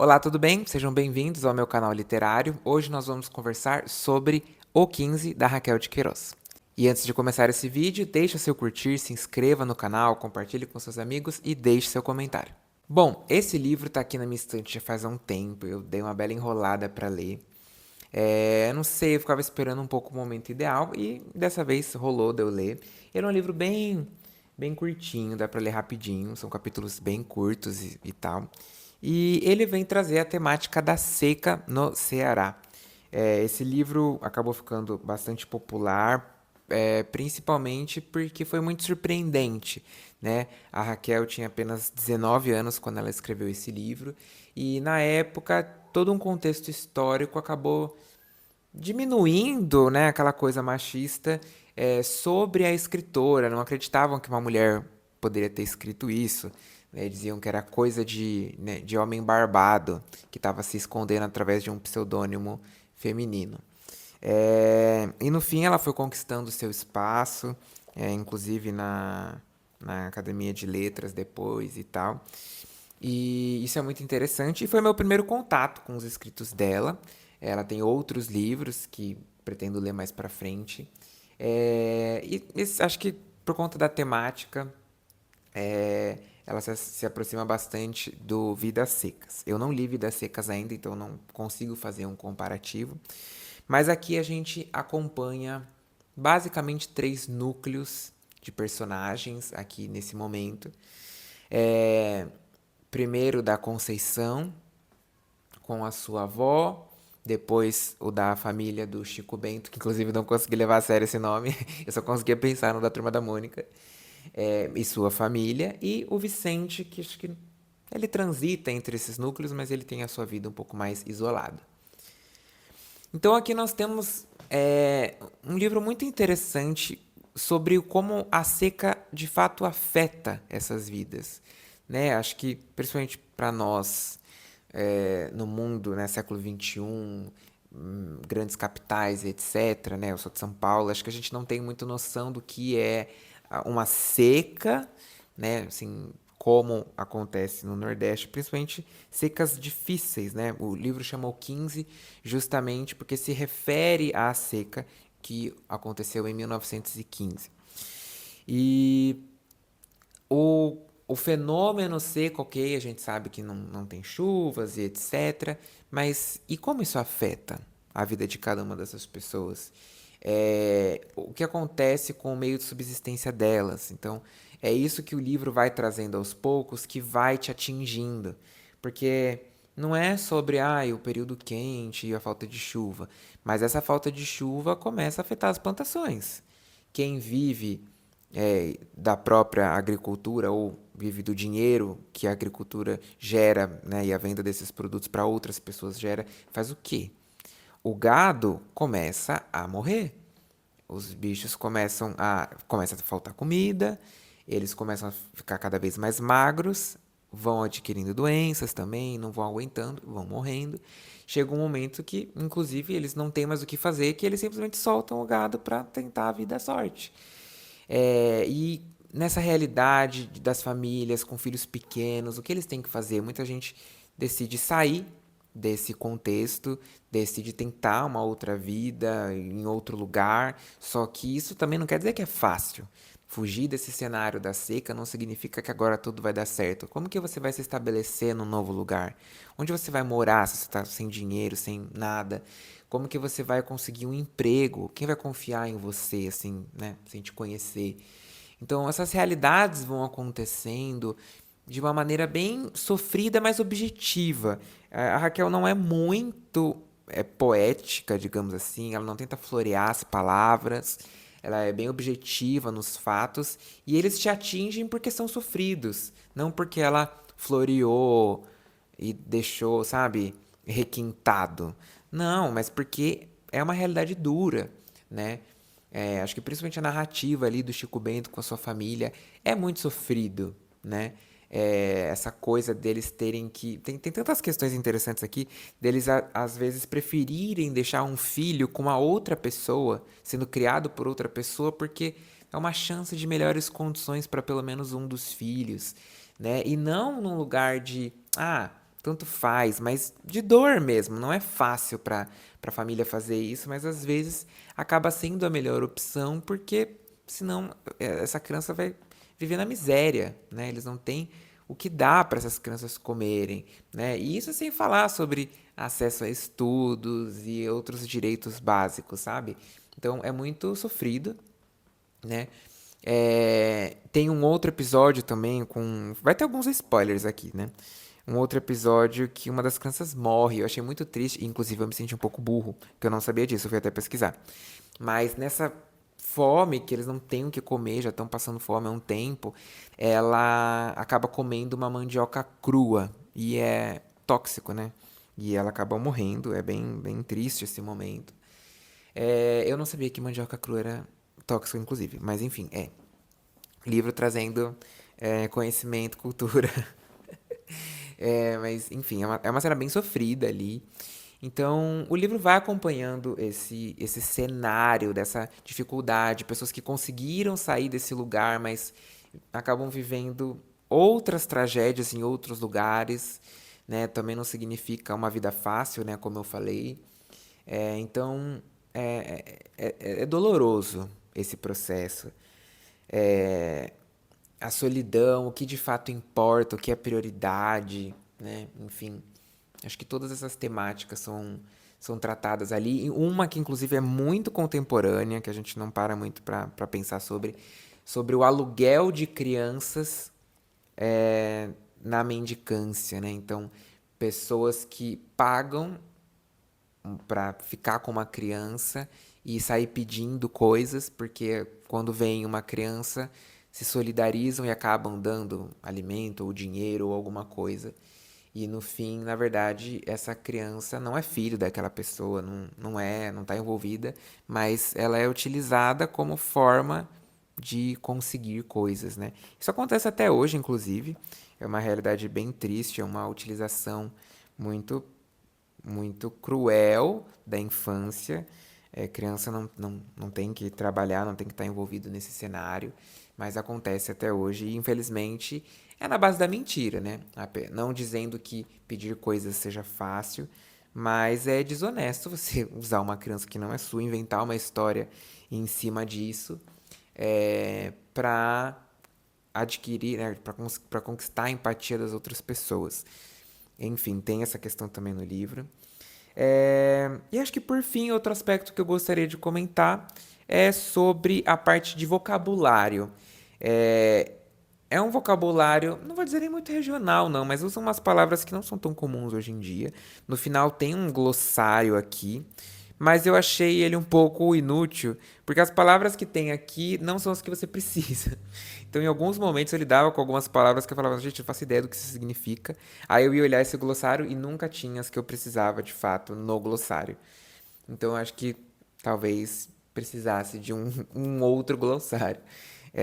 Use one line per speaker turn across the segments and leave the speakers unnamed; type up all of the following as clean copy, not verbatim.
Olá, tudo bem? Sejam bem-vindos ao meu canal literário. Hoje nós vamos conversar sobre O 15, da Raquel de Queiroz. E antes de começar esse vídeo, deixe seu curtir, se inscreva no canal, compartilhe com seus amigos e deixe seu comentário. Bom, esse livro está aqui na minha estante já faz um tempo, eu dei uma bela enrolada para ler. Eu não sei, eu ficava esperando um pouco o momento ideal e dessa vez rolou de eu ler. Ele é um livro bem curtinho, dá para ler rapidinho, são capítulos bem curtos e tal. E ele vem trazer a temática da seca no Ceará. Esse livro acabou ficando bastante popular, principalmente porque foi muito surpreendente, né? A Raquel tinha apenas 19 anos quando ela escreveu esse livro e na época todo um contexto histórico acabou diminuindo, né, aquela coisa machista sobre a escritora. Não acreditavam que uma mulher poderia ter escrito isso. Né? Diziam que era coisa né, de homem barbado que estava se escondendo através de um pseudônimo feminino. E no fim ela foi conquistando seu espaço, inclusive na Academia de Letras depois e tal. E isso é muito interessante. E foi meu primeiro contato com os escritos dela. Ela tem outros livros que pretendo ler mais pra frente. Acho que por conta da temática, ela se aproxima bastante do Vidas Secas. Eu não li Vidas Secas ainda, então não consigo fazer um comparativo. Mas aqui a gente acompanha basicamente três núcleos de personagens aqui nesse momento. É, Primeiro da Conceição com a sua avó, depois o da família do Chico Bento, que inclusive não consegui levar a sério esse nome, eu só conseguia pensar no da Turma da Mônica, e sua família, e o Vicente, que acho que ele transita entre esses núcleos, mas ele tem a sua vida um pouco mais isolada. Então aqui nós temos um livro muito interessante sobre como a seca de fato afeta essas vidas. Né? Acho que principalmente para nós no mundo, né, século XXI, grandes capitais, etc. Né? Eu sou de São Paulo, acho que a gente não tem muita noção do que é uma seca, né? Assim, como acontece no Nordeste, principalmente secas difíceis, né? O livro chamou 15 justamente porque se refere à seca que aconteceu em 1915. E o fenômeno seco, ok, a gente sabe que não tem chuvas e etc. Mas e como isso afeta a vida de cada uma dessas pessoas? O que acontece com o meio de subsistência delas? Então, é isso que o livro vai trazendo aos poucos, que vai te atingindo. Porque não é sobre o período quente e a falta de chuva, mas essa falta de chuva começa a afetar as plantações. Quem vive da própria agricultura ou vive do dinheiro que a agricultura gera, né, e a venda desses produtos para outras pessoas gera, faz o quê? O gado começa a morrer. Os bichos começa a faltar comida, eles começam a ficar cada vez mais magros, vão adquirindo doenças também, não vão aguentando, vão morrendo. Chega um momento que, inclusive, eles não têm mais o que fazer, que eles simplesmente soltam o gado para tentar a vida à sorte. E nessa realidade das famílias com filhos pequenos, o que eles têm que fazer? Muita gente decide sair desse contexto, decide tentar uma outra vida em outro lugar, só que isso também não quer dizer que é fácil. Fugir desse cenário da seca não significa que agora tudo vai dar certo. Como que você vai se estabelecer num novo lugar? Onde você vai morar se você está sem dinheiro, sem nada? Como que você vai conseguir um emprego? Quem vai confiar em você, assim, né? Sem te conhecer. Então, essas realidades vão acontecendo de uma maneira bem sofrida, mas objetiva. A Raquel não é muito poética, digamos assim, ela não tenta florear as palavras, ela é bem objetiva nos fatos e eles te atingem porque são sofridos, não porque ela floreou e deixou, sabe, requintado. Não, mas porque é uma realidade dura, né? Acho que principalmente a narrativa ali do Chico Bento com a sua família é muito sofrido, né? Essa coisa deles terem que. Tem tantas questões interessantes aqui, deles às vezes preferirem deixar um filho com uma outra pessoa, sendo criado por outra pessoa, porque é uma chance de melhores condições para pelo menos um dos filhos, né? E não num lugar de, tanto faz, mas de dor mesmo. Não é fácil para a família fazer isso, mas às vezes acaba sendo a melhor opção, porque senão essa criança vai viver na miséria, né? Eles não têm o que dá para essas crianças comerem, né? E isso sem falar sobre acesso a estudos e outros direitos básicos, sabe? Então é muito sofrido, né? Tem um outro episódio também com. Vai ter alguns spoilers aqui, né? Um outro episódio que uma das crianças morre. Eu achei muito triste. Inclusive, eu me senti um pouco burro, que eu não sabia disso. Eu fui até pesquisar. Mas nessa fome, que eles não têm o que comer, já estão passando fome há um tempo, ela acaba comendo uma mandioca crua. E é tóxico, né? E ela acaba morrendo. É bem triste esse momento. Eu não sabia que mandioca crua era tóxico, inclusive. Mas enfim, é. Livro trazendo conhecimento, cultura. Mas, enfim, é uma cena bem sofrida ali. Então, o livro vai acompanhando esse cenário dessa dificuldade, pessoas que conseguiram sair desse lugar, mas acabam vivendo outras tragédias em outros lugares, né? Também não significa uma vida fácil, né? Como eu falei. Então, é doloroso esse processo. É, a solidão, o que de fato importa, o que é prioridade, né? Enfim, acho que todas essas temáticas são tratadas ali. E uma que, inclusive, é muito contemporânea, que a gente não para muito para pensar sobre o aluguel de crianças na mendicância, né? Então, pessoas que pagam para ficar com uma criança e sair pedindo coisas, porque quando vem uma criança, se solidarizam e acabam dando alimento ou dinheiro ou alguma coisa. E no fim, na verdade, essa criança não é filho daquela pessoa, não está envolvida, mas ela é utilizada como forma de conseguir coisas, né? Isso acontece até hoje, inclusive. É uma realidade bem triste, é uma utilização muito muito cruel da infância. Criança não tem que trabalhar, não tem que estar envolvido nesse cenário, mas acontece até hoje e, infelizmente, é na base da mentira, né? Não dizendo que pedir coisas seja fácil, mas é desonesto você usar uma criança que não é sua, inventar uma história em cima disso para adquirir, né, para conquistar a empatia das outras pessoas. Enfim, tem essa questão também no livro. E acho que por fim, outro aspecto que eu gostaria de comentar é sobre a parte de vocabulário. É, é um vocabulário, não vou dizer nem muito regional, não, mas usam umas palavras que não são tão comuns hoje em dia. No final tem um glossário aqui, mas eu achei ele um pouco inútil, porque as palavras que tem aqui não são as que você precisa. Então, em alguns momentos, eu lidava com algumas palavras que eu falava, gente, eu faço ideia do que isso significa. Aí eu ia olhar esse glossário e nunca tinha as que eu precisava, de fato, no glossário. Então, eu acho que talvez precisasse de um outro glossário.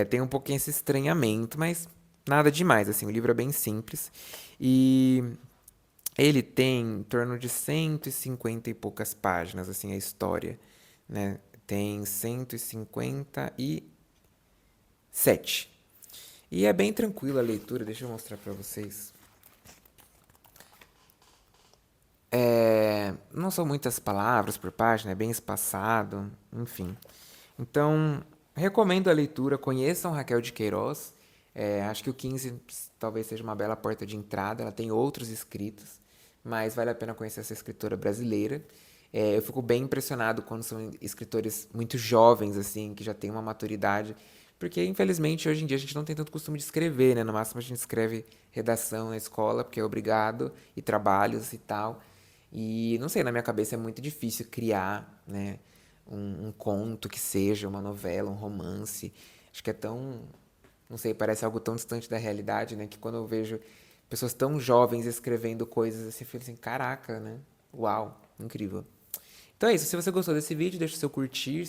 Tem um pouquinho esse estranhamento, mas nada demais, assim, o livro é bem simples. E ele tem em torno de 150 e poucas páginas, assim, a história, né? Tem 157. E é bem tranquila a leitura, deixa eu mostrar pra vocês. Não são muitas palavras por página, é bem espaçado, enfim. Então, recomendo a leitura, conheçam Raquel de Queiroz. Acho que o 15 talvez seja uma bela porta de entrada, ela tem outros escritos, mas vale a pena conhecer essa escritora brasileira. Eu fico bem impressionado quando são escritores muito jovens, assim, que já têm uma maturidade, porque infelizmente hoje em dia a gente não tem tanto costume de escrever, né? No máximo a gente escreve redação na escola, porque é obrigado, e trabalhos e tal. E não sei, na minha cabeça é muito difícil criar, né, um conto que seja, uma novela, um romance. Acho que é tão, não sei, parece algo tão distante da realidade, né, que quando eu vejo pessoas tão jovens escrevendo coisas assim, eu fico assim, caraca, né? Uau, incrível. Então é isso, se você gostou desse vídeo, deixa o seu curtir,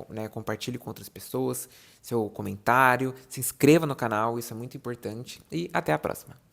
né, compartilhe com outras pessoas, seu comentário, se inscreva no canal, isso é muito importante e até a próxima.